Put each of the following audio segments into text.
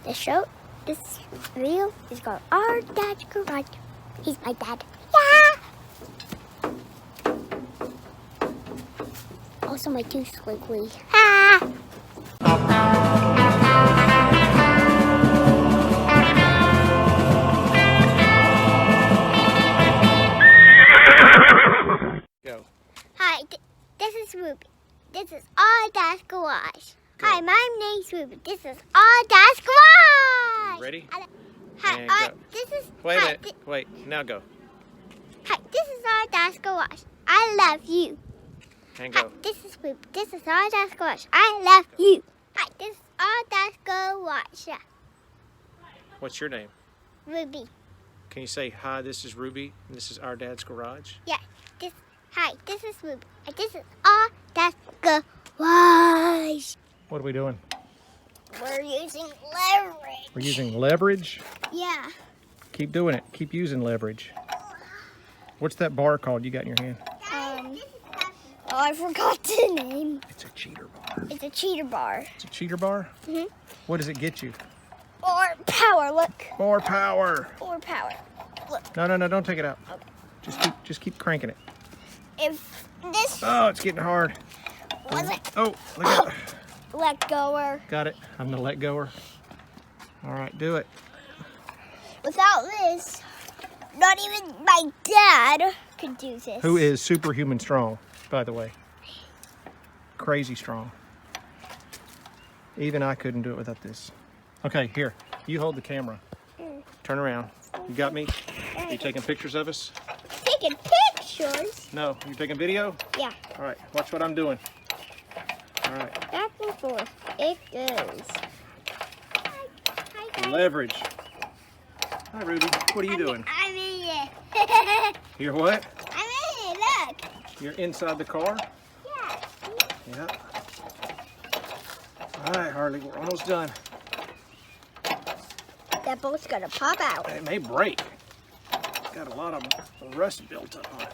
This video is called Our Dad's Garage. He's my dad. Yeah! Also my tooth squiggly. Ha! Go. Hi, this is Ruby. This is Our Dad's Garage. Go. Hi, my name's Ruby. This is Our Dad's Garage. You ready? Hi, And go. this is. Wait a hi, minute. Wait. Now go. Hi, this is Our Dad's Garage. I love you. And Hi, go. this is Ruby. This is Our Dad's Garage. I love you. Hi, this is Our Dad's Garage. Yeah, What's your name? Ruby. Can you say, hi, this is Ruby, and this is Our Dad's Garage? Yeah. Hi, this is Ruby. And this is Our Dad's Garage. What are we doing? We're using leverage. We're using leverage. Yeah. Keep doing it. Keep using leverage. What's that bar called you got in your hand? I forgot the name. It's a cheater bar. It's a cheater bar. It's a cheater bar? Mhm. What does it get you? Or power. Look. More power. Or power. Look. No, don't take it out. Okay. Just keep cranking it. If this Oh, it's getting hard. wasn't Oh, look at it. let goer, Got it. I'm the let goer. All right, do it. without this, not even my dad could do this. Who is superhuman strong, by the way? Crazy strong. Even I couldn't do it without this. Okay, here. You hold the camera. Turn around. You got me? You taking pictures of us? Taking pictures? No. You taking video? Yeah. All right. Watch what I'm doing. All right. Back and forth. It goes. Hi, guys. Leverage. Hi, Ruby. What are you doing? I made it. You're what? I made it. Look. You're inside the car? Yeah. Yeah. All right, Harley. We're almost done. That bolt's gonna pop out. It may break. It's got a lot of rust built up on it.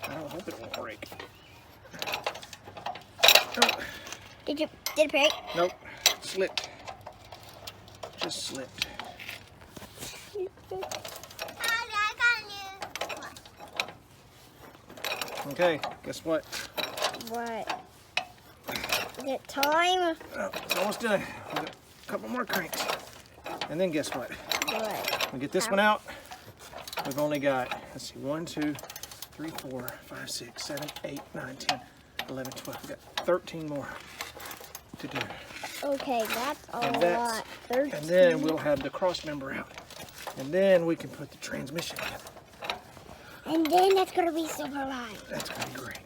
I don't hope it won't break. Oh, Did it break? nope, slipped. Just slipped. Okay, guess what? What? Is it time? Oh, it's almost done. We got a couple more cranks. And then guess what? What? We get this one out. We've only got, let's see, 1, 2, 3, 4, 5, 6, 7, 8, 9, 10, 11, 12. We've got 13 more to do. Okay, that's a And that's- lot. 13. And then we'll have the Crossmember out. And then we can put the transmission in. And then that's gonna be super light. That's gonna be great.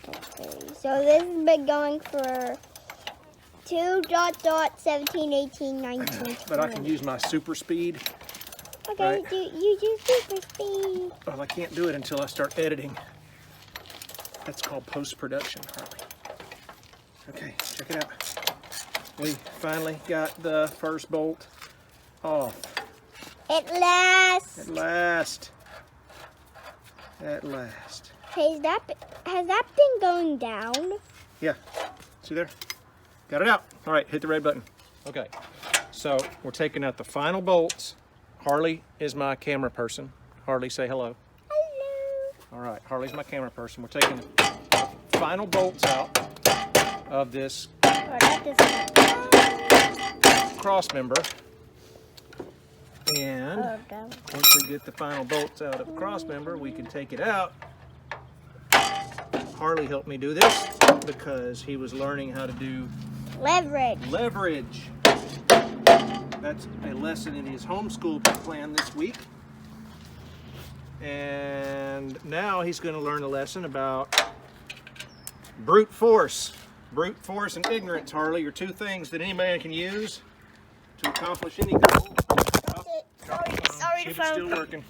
Okay, so this has been going for 2.17, 18, 19. But I can use my super speed. Okay, right. you do super speed. Well, I can't do it until I start editing. That's called post-production, Harley. Okay, check it out. We finally got the first bolt off. At last. At last. At last. Has that been going down? Yeah. See there? Got it out. All right, hit the red button. Okay. So we're taking out the final bolts. Harley is my camera person. Harley, say hello. Hello. All right, Harley's my camera person. We're taking the final bolts out of this Oh, that doesn't. Crossmember. And Oh, no. once we get the final bolts out of the Crossmember, we can take it out. Harley helped me do this because he was learning how to do Leverage. leverage. That's a lesson in his homeschool plan this week. And now he's going to learn a lesson about brute force. Brute force and ignorance, Harley, are two things that any man can use to accomplish any goal. Sorry, See the if it's still phone. working.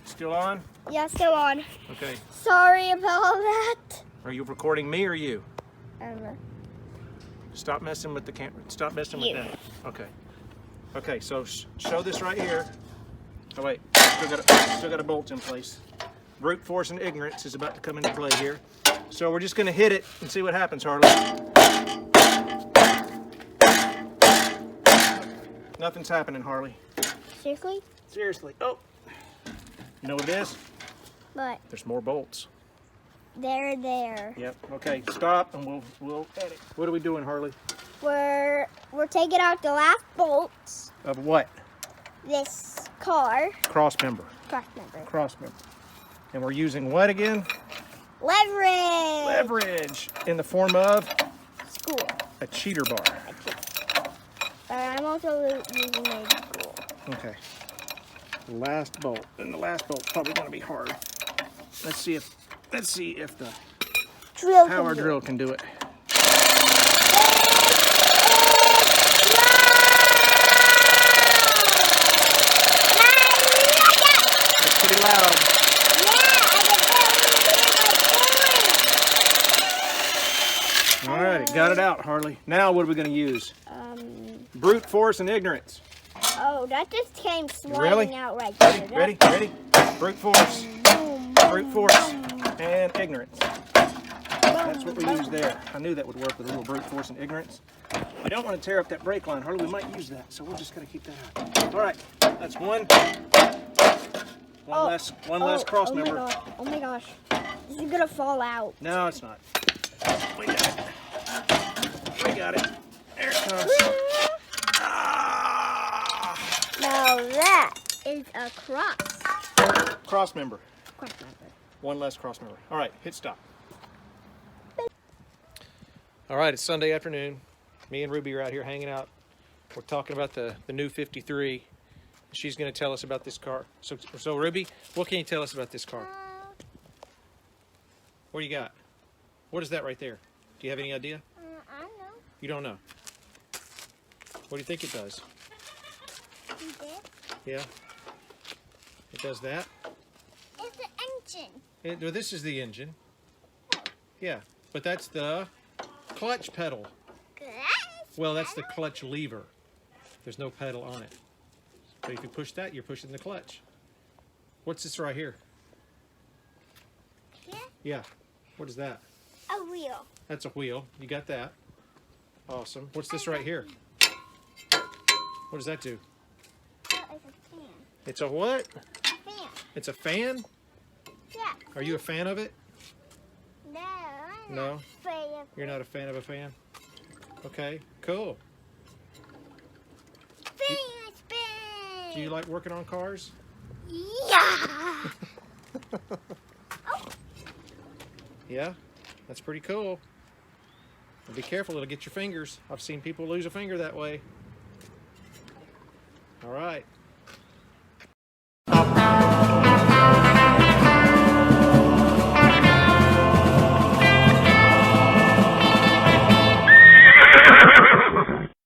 Still on? Yeah, still on. Okay. Sorry about all that. Are you recording me or you? I don't know. Stop messing with the camera. Stop messing with You. that. Okay. Okay, so show this right here. Oh wait, still got a bolt in place. Brute force and ignorance is about to come into play here. So we're just gonna hit it and see what happens, Harley. Nothing's happening, Harley. Seriously? Seriously. Oh. You know what it is? But There's more bolts. they're there. Yep. Okay, stop and we'll edit. What are we doing, Harley? We're taking out the last bolts. Of what? This car. Crossmember. Crossmember. Crossmember. And we're using what again? Leverage. Leverage in the form of School. a cheater bar. But I'm also using a school. Okay. Last bolt. And the last bolt's probably going to be hard. Let's see if the Drill. power drill can do it. That's pretty loud. All right, got it out, Harley. Now what are we going to use? Brute force and ignorance. Oh, that just came sliding Really? out right there. Ready? Brute force. Brute force and ignorance. That's what we use there. I knew that would work with a little brute force and ignorance. We don't want to tear up that brake line, Harley. We might use that, so we're just going to keep that out. All right, that's one less crossmember. Oh my gosh. This is going to fall out. No, it's not. We got it. We got it. There it comes. Ah! Now that is a Crossmember. crossmember. One less crossmember. All right, hit stop. All right, it's Sunday afternoon. Me and Ruby are out here hanging out. We're talking about the new 53. She's going to tell us about this car. So Ruby, what can you tell us about this car? What do you got? What is that right there? Do you have any idea? I don't know. You don't know. What do you think it does? Yeah. It does that? It's the engine. Well, this is the engine. Yeah, but that's the clutch pedal. Well, that's the clutch lever. There's no pedal on it. So if you push that, you're pushing the clutch. What's this right here? Yeah. Yeah. What is that? A wheel. That's a wheel. You got that. Awesome. What's this right here? What does that do? Oh, it's a fan. It's a what? Fan. It's a fan? Yeah. Are you a fan of it? No. I'm No? not afraid of You're not a fan of a fan? Okay, cool. spin. Spin. Do you like working on cars? Yeah. Yeah? That's pretty cool. But be careful, it'll get your fingers. I've seen people lose a finger that way. All right.